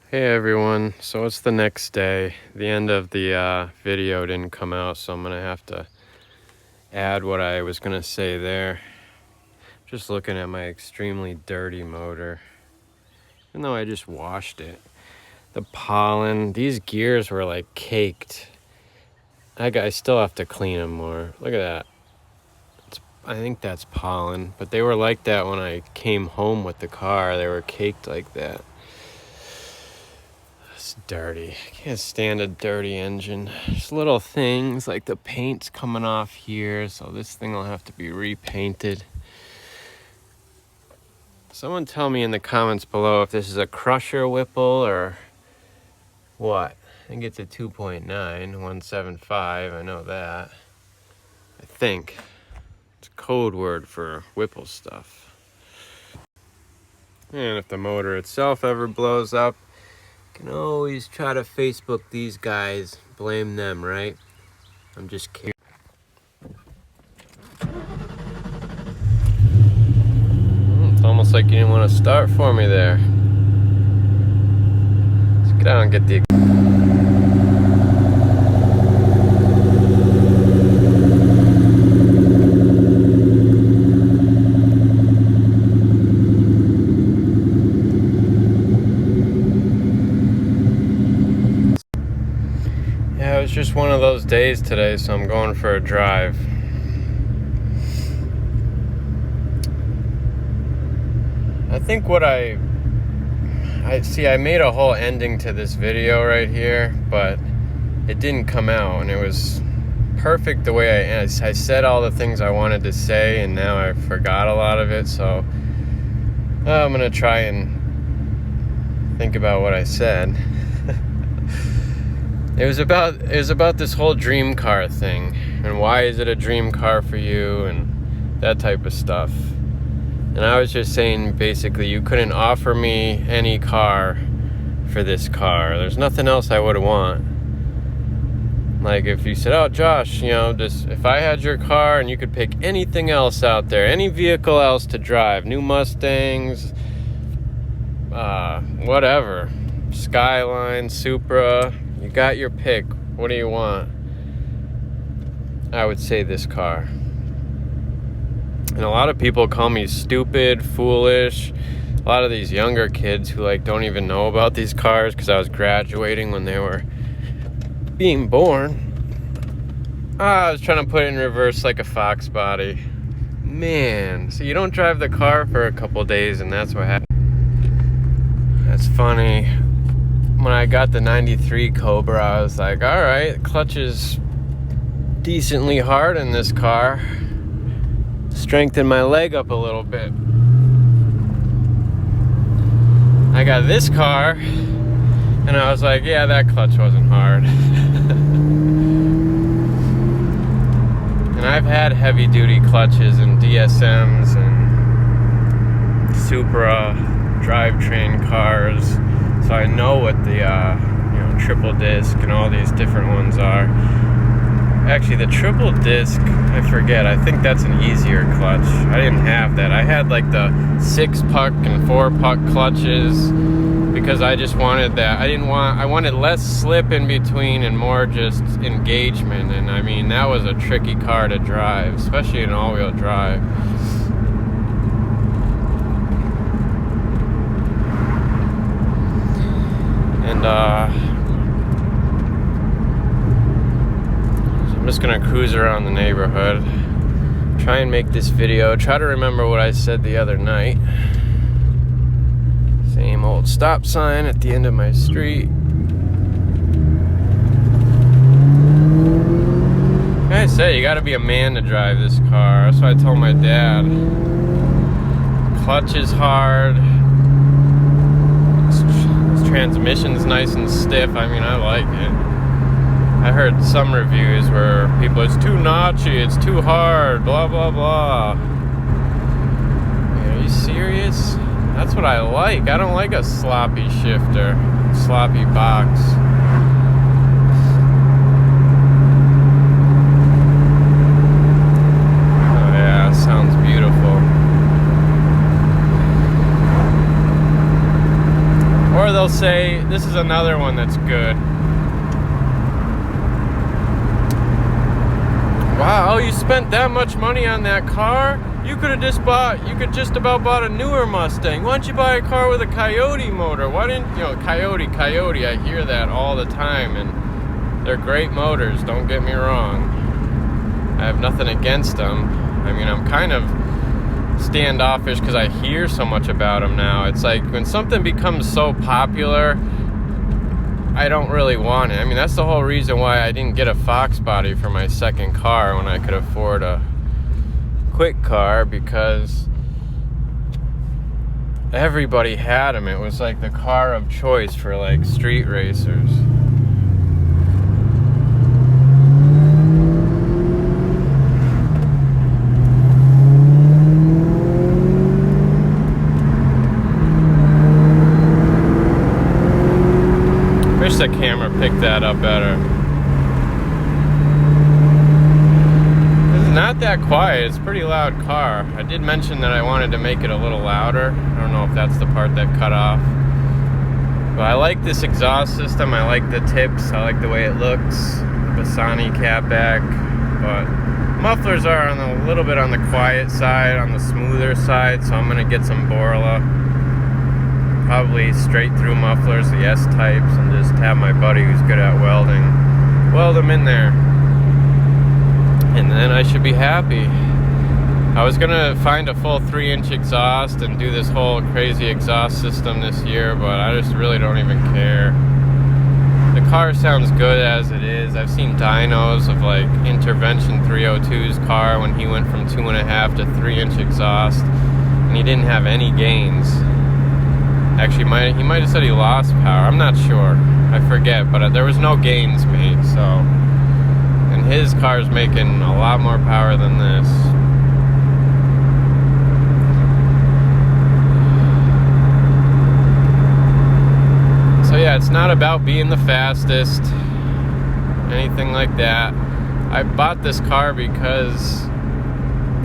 Hey everyone, so it's the next day. The end of the video didn't come out, so I'm gonna have to add what I was gonna say there. Just looking at my extremely dirty motor, even though I just washed it. The pollen, these gears were like caked. I still have to clean them more. Look at that. I think that's pollen, but they were like that when I came home with the car. They were caked like that. It's dirty. I can't stand a dirty engine. Just little things like the paint's coming off here, so this thing will have to be repainted. Someone tell me in the comments below if this is a crusher Whipple or what. I think it's a 2.9, 175, I know that. I think. It's a code word for Whipple stuff. And if the motor itself ever blows up, can always try to Facebook these guys, blame them, right? I'm just kidding. It's almost like you didn't want to start for me there. Let's get out and get the... Yeah, it was just one of those days today, so I'm going for a drive. I think what I see, I made a whole ending to this video right here, but it didn't come out, and it was perfect the way I said all the things I wanted to say, and now I forgot a lot of it, so I'm gonna try and think about what I said. It was about this whole dream car thing, and why is it a dream car for you, and that type of stuff. And I was just saying, basically, you couldn't offer me any car for this car. There's nothing else I would want. Like if you said, oh Josh, you know, just if I had your car and you could pick anything else out there, any vehicle else to drive, new Mustangs, whatever, Skyline, Supra, you got your pick. What do you want? I would say this car. And a lot of people call me stupid, foolish. A lot of these younger kids who like don't even know about these cars because I was graduating when they were being born. I was trying to put it in reverse like a fox body. Man, so you don't drive the car for a couple days and that's what happened. That's funny. When I got the 93 Cobra, I was like, all right, clutch is decently hard in this car. Strengthen my leg up a little bit. I got this car, and I was like, yeah, that clutch wasn't hard. And I've had heavy-duty clutches and DSMs and Supra drivetrain cars, so I know what the triple disc and all these different ones are. Actually, the triple disc, I forget. I think that's an easier clutch. I didn't have that. I had like the 6-puck and 4-puck clutches because I just wanted that. I wanted less slip in between and more just engagement. And I mean, that was a tricky car to drive, especially in all-wheel drive. And I'm just gonna cruise around the neighborhood, try and make this video, try to remember what I said the other night. Same old stop sign at the end of my street. Like I said, you gotta be a man to drive this car. That's what I told my dad. Clutch is hard. This transmission's nice and stiff. I mean, I like it. I heard some reviews where people, it's too notchy, it's too hard, blah, blah, blah. Are you serious? That's what I like. I don't like a sloppy shifter, sloppy box. Oh yeah, sounds beautiful. Or they'll say, this is another one that's good. Wow, you spent that much money on that car? You could just about bought a newer Mustang. Why don't you buy a car with a Coyote motor? Why didn't, Coyote, I hear that all the time, and they're great motors, don't get me wrong. I have nothing against them. I mean, I'm kind of standoffish because I hear so much about them now. It's like when something becomes so popular, I don't really want it. I mean, that's the whole reason why I didn't get a Fox body for my second car when I could afford a quick car, because everybody had them. It was like the car of choice for like street racers. Wish the camera picked that up better. It's not that quiet. It's a pretty loud car. I did mention that I wanted to make it a little louder. I don't know if that's the part that cut off. But I like this exhaust system. I like the tips. I like the way it looks. The Bassani catback. But mufflers are a little bit on the quiet side, on the smoother side. So I'm going to get some Borla. Probably straight through mufflers, the S-types, and just have my buddy who's good at welding weld them in there. And then I should be happy. I was gonna find a full 3-inch exhaust and do this whole crazy exhaust system this year, but I just really don't even care. The car sounds good as it is. I've seen dynos of like Intervention 302's car when he went from 2.5 to 3-inch exhaust, and he didn't have any gains. Actually, he might have said he lost power. I'm not sure. I forget, but there was no gains made, so. And his car's making a lot more power than this. So yeah, it's not about being the fastest, anything like that. I bought this car because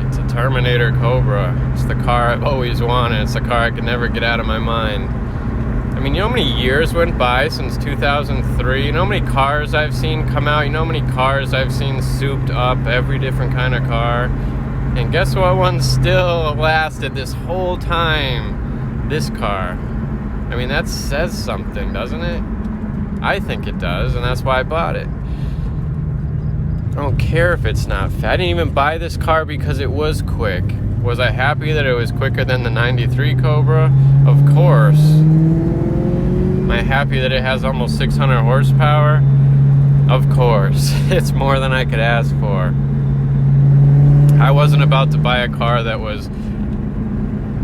it's a Terminator Cobra. It's the car I've always wanted. It's the car I could never get out of my mind. I mean, you know how many years went by since 2003? You know how many cars I've seen come out? You know how many cars I've seen souped up, every different kind of car? And guess what one still lasted this whole time? This car. I mean, that says something, doesn't it? I think it does, and that's why I bought it. I don't care if it's not fast. I didn't even buy this car because it was quick. Was I happy that it was quicker than the 93 Cobra? Of course. Am I happy that it has almost 600 horsepower? Of course. It's more than I could ask for. I wasn't about to buy a car that was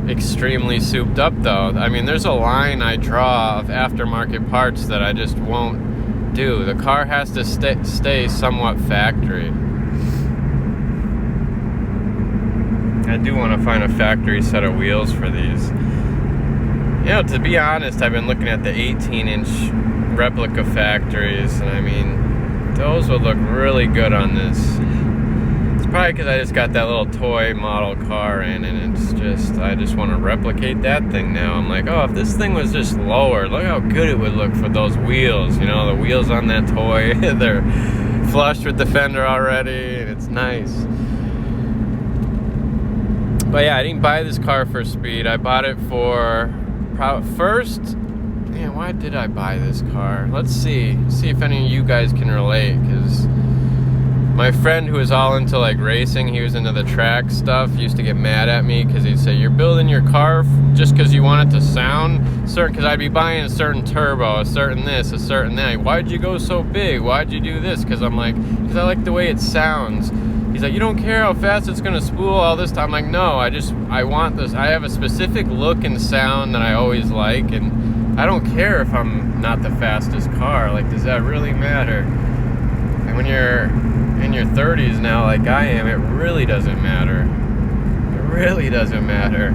extremely souped up, though. I mean, there's a line I draw of aftermarket parts that I just won't do. The car has to stay somewhat factory. I do want to find a factory set of wheels for these. You know, to be honest, I've been looking at the 18-inch replica factories, and I mean, those would look really good on this. It's probably because I just got that little toy model car in, and it's just, I just want to replicate that thing now. I'm like, oh, if this thing was just lower, look how good it would look for those wheels. You know, the wheels on that toy, they're flush with the fender already, and it's nice. But yeah, I didn't buy this car for speed. I bought it for first. Man, why did I buy this car? Let's see if any of you guys can relate, because my friend who was all into like racing, he was into the track stuff, used to get mad at me because he'd say, you're building your car just because you want it to sound certain, because I'd be buying a certain turbo, a certain this, a certain that. Why'd you go so big? Why'd you do this? Because I'm like, because I like the way it sounds. He's like, you don't care how fast it's gonna spool all this time. I'm like, no, I want this. I have a specific look and sound that I always like, and I don't care if I'm not the fastest car. Like, does that really matter? And when you're in your 30s now, like I am, it really doesn't matter. It really doesn't matter.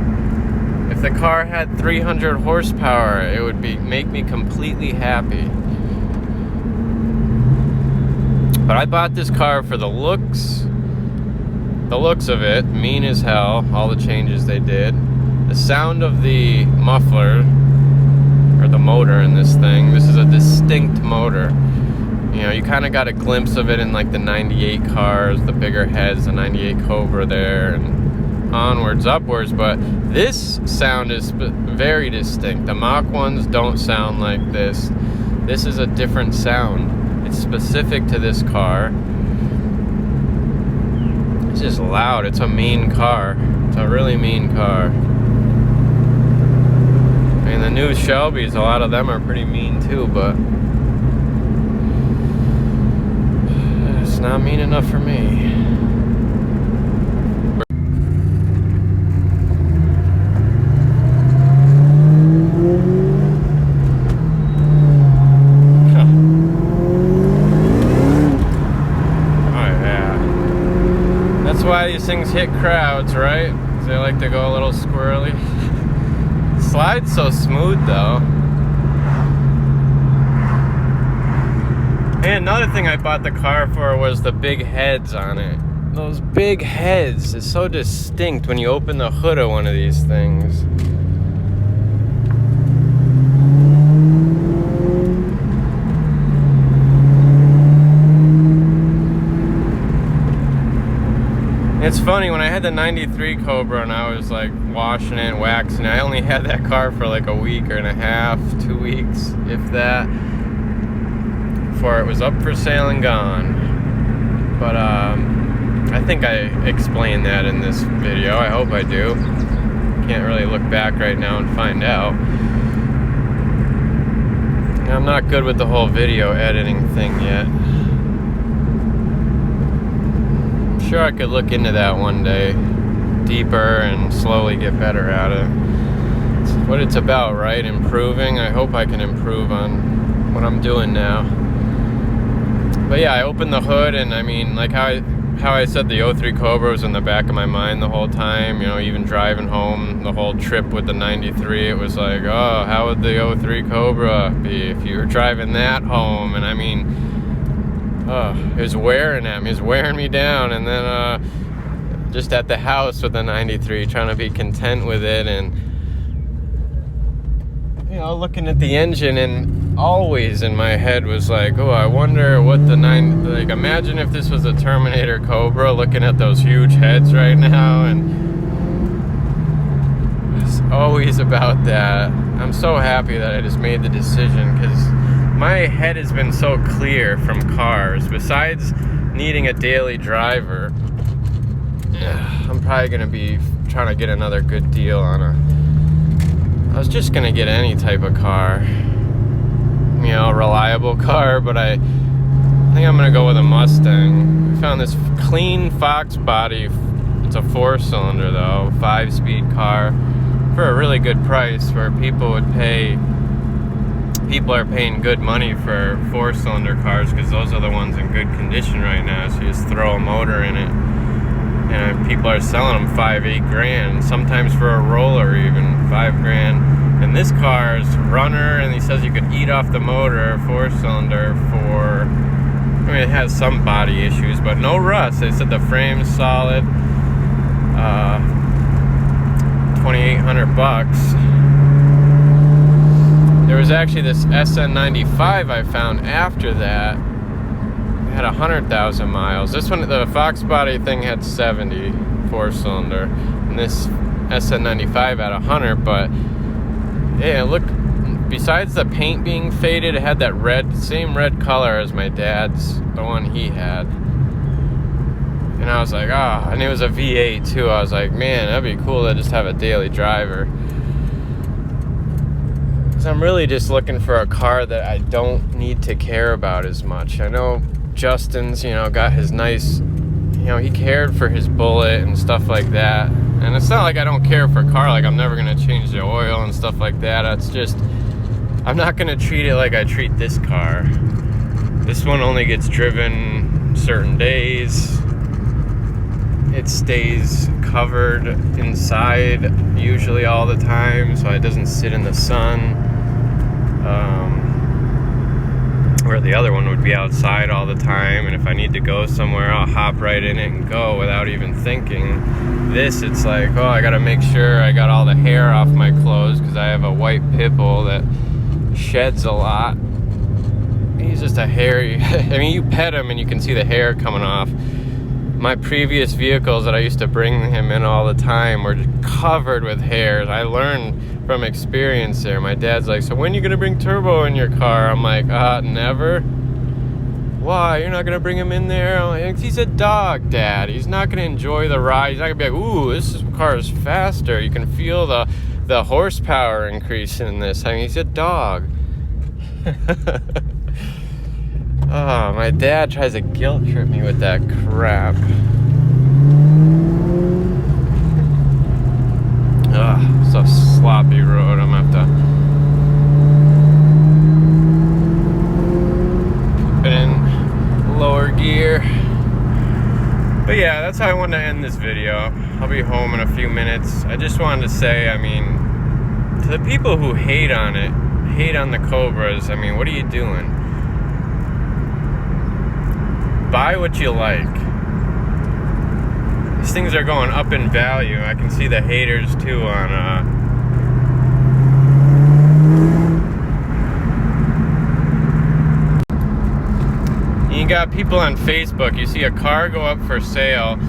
If the car had 300 horsepower, it would make me completely happy. But I bought this car for the looks. The looks of it, mean as hell, all the changes they did. The sound of the muffler, or the motor in this thing. This is a distinct motor. You know, you kind of got a glimpse of it in like the 98 cars, the bigger heads, the 98 Cobra there, and onwards, upwards. But this sound is very distinct. The Mach 1s don't sound like this. This is a different sound. It's specific to this car. It's just loud. It's a mean car. It's a really mean car. I mean, the new Shelbys, a lot of them are pretty mean too, but it's not mean enough for me. That's why these things hit crowds, right? They like to go a little squirrely. Slide's so smooth though. And another thing I bought the car for was the big heads on it. Those big heads is so distinct when you open the hood of one of these things. It's funny, when I had the 93 Cobra and I was like washing it and waxing it, I only had that car for like a week and a half, 2 weeks, if that, before it was up for sale and gone. But I think I explained that in this video. I hope I do. Can't really look back right now and find out. I'm not good with the whole video editing thing yet. Sure, I could look into that one day deeper and slowly get better at it. It's what it's about, right? Improving. I hope I can improve on what I'm doing now. But yeah, I opened the hood, and I mean, like how I said, the 03 Cobra was in the back of my mind the whole time. You know, even driving home the whole trip with the 93, it was like, oh, how would the 03 Cobra be if you were driving that home? And I mean, oh, it was wearing at me. It was wearing me down. And then just at the house with the 93, trying to be content with it, and you know, looking at the engine, and always in my head was like, oh, I wonder what the like, imagine if this was a Terminator Cobra, looking at those huge heads right now. And it's always about that. I'm so happy that I just made the decision, because my head has been so clear from cars. Besides needing a daily driver, I'm probably going to be trying to get another good deal on I was just going to get any type of car. You know, a reliable car, but I think I'm going to go with a Mustang. I found this clean Fox body. It's a 4-cylinder though, 5-speed car, for a really good price, where people are paying good money for 4-cylinder cars, because those are the ones in good condition right now. So you just throw a motor in it, and people are selling them $5-8 grand, sometimes for a roller even $5 grand. And this car is runner, and he says you could eat off the motor, 4-cylinder, for, I mean, it has some body issues, but no rust. They said the frame's solid. $2,800. There was actually this SN95 I found after that. It had 100,000 miles. This one, the Fox body thing, had 70, 4-cylinder, and this SN95 had 100. But yeah, look, besides the paint being faded, it had that same red color as my dad's, the one he had. And I was like, ah, and it was a V8 too. I was like, man, that'd be cool to just have a daily driver. Because I'm really just looking for a car that I don't need to care about as much. I know Justin's, you know, got his nice, you know, he cared for his Bullet and stuff like that. And it's not like I don't care for a car, like I'm never going to change the oil and stuff like that. It's just, I'm not going to treat it like I treat this car. This one only gets driven certain days. It stays covered inside usually all the time, so it doesn't sit in the sun. Where the other one would be outside all the time, and if I need to go somewhere, I'll hop right in it and go without even thinking. This, it's like, oh, I gotta make sure I got all the hair off my clothes, because I have a white pit bull that sheds a lot. He's just a hairy, I mean, you pet him and you can see the hair coming off. My previous vehicles that I used to bring him in all the time were just covered with hairs. I learned from experience there. My dad's like, so when are you gonna bring Turbo in your car? I'm like, never. Why? You're not gonna bring him in there? I'm like, he's a dog, Dad. He's not gonna enjoy the ride. He's not gonna be like, ooh, this car is faster. You can feel the horsepower increase in this. I mean, he's a dog. Oh, my dad tries to guilt trip me with that crap. Ugh, it's a sloppy road. I'm gonna have to put it in lower gear. But yeah, that's how I wanted to end this video. I'll be home in a few minutes. I just wanted to say, I mean, to the people who hate on it, hate on the Cobras, I mean, what are you doing? Buy what you like. These things are going up in value. I can see the haters too on you got people on Facebook, you see a car go up for sale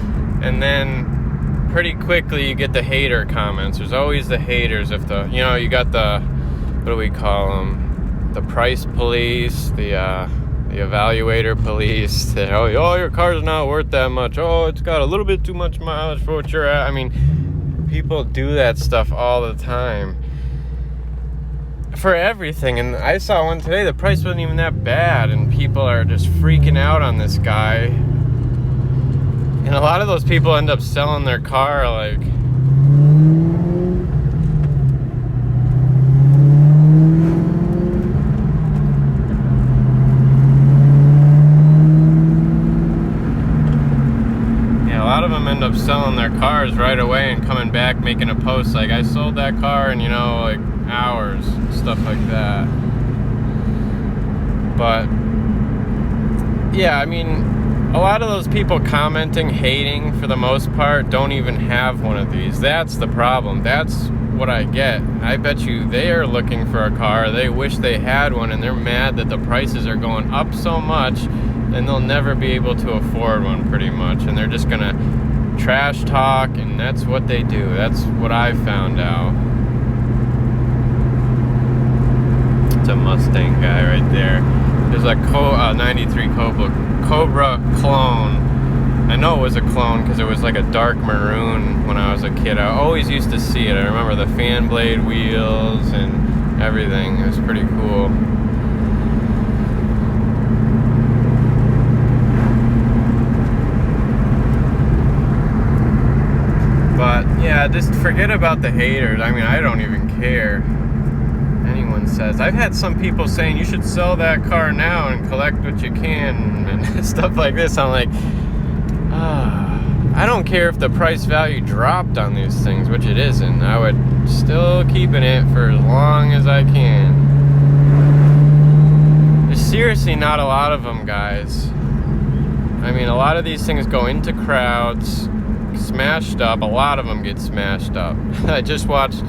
and then pretty quickly you get the hater comments. There's always the haters. If the, you know, you got the, what do we call them, the price police, the evaluator police. Oh, your car's not worth that much. Oh, it's got a little bit too much mileage for what you're at. I mean, people do that stuff all the time for everything. And I saw one today, the price wasn't even that bad, and people are just freaking out on this guy. And a lot of those people end up selling their car like, end up selling their cars right away and coming back making a post like, I sold that car in, you know, like hours, stuff like that. But yeah, I mean, a lot of those people commenting, hating, for the most part, don't even have one of these. That's the problem. That's what I get. I bet you they are looking for a car, they wish they had one, and they're mad that the prices are going up so much and they'll never be able to afford one, pretty much, and they're just gonna trash talk, and that's what they do. That's what I found out. It's a Mustang guy right there. There's a 93 Cobra clone. I know it was a clone because it was like a dark maroon when I was a kid. I always used to see it. I remember the fan blade wheels and everything. It was pretty cool. But yeah, just forget about the haters. I mean, I don't even care. Anyone says. I've had some people saying you should sell that car now and collect what you can and stuff like this. I'm like, I don't care if the price value dropped on these things, which it isn't. I would still keeping it for as long as I can. There's seriously not a lot of them, guys. I mean, a lot of these things go into crowds, smashed up. A lot of them get smashed up. I just watched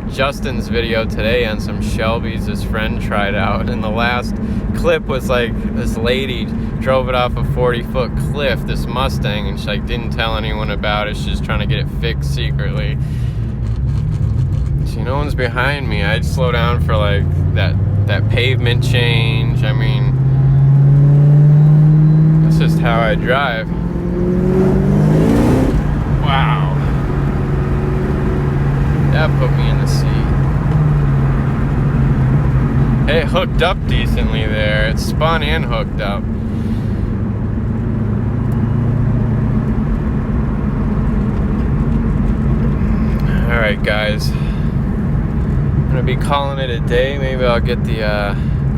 Justin's video today on some Shelbys his friend tried out, and the last clip was like this lady drove it off a 40-foot cliff, this Mustang, and she like didn't tell anyone about it. She's just trying to get it fixed secretly. See, no one's behind me. I'd slow down for like that pavement change. I mean, that's just how I drive. Wow. That put me in the seat. It hooked up decently there. It spun and hooked up. Alright guys, I'm gonna be calling it a day. Maybe I'll get the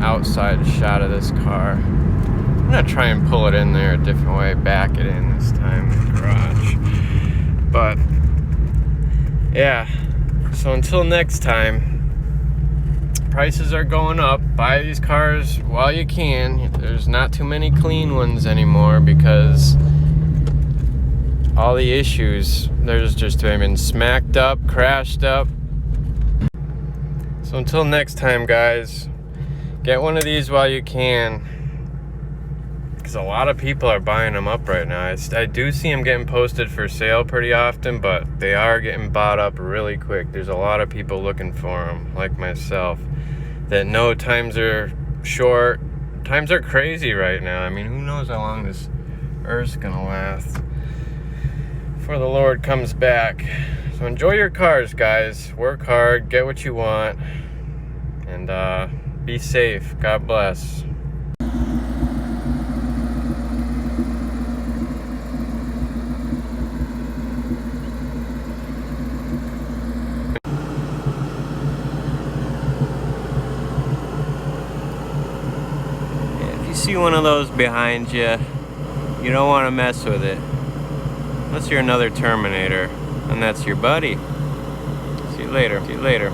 outside shot of this car. I'm gonna try and pull it in there a different way, back it in this time in the garage. But yeah, so until next time, prices are going up. Buy these cars while you can. There's not too many clean ones anymore because all the issues, there's just been smacked up, crashed up. So until next time, guys, Get one of these while you can, because a lot of people are buying them up right now. I do see them getting posted for sale pretty often, but they are getting bought up really quick. There's a lot of people looking for them, like myself, that know times are short. Times are crazy right now. I mean, who knows how long this Earth's gonna last before the Lord comes back. So enjoy your cars, guys. Work hard, get what you want, and be safe. God bless. If you see one of those behind you, you don't want to mess with it. Unless you're another Terminator, and that's your buddy. See you later. See you later.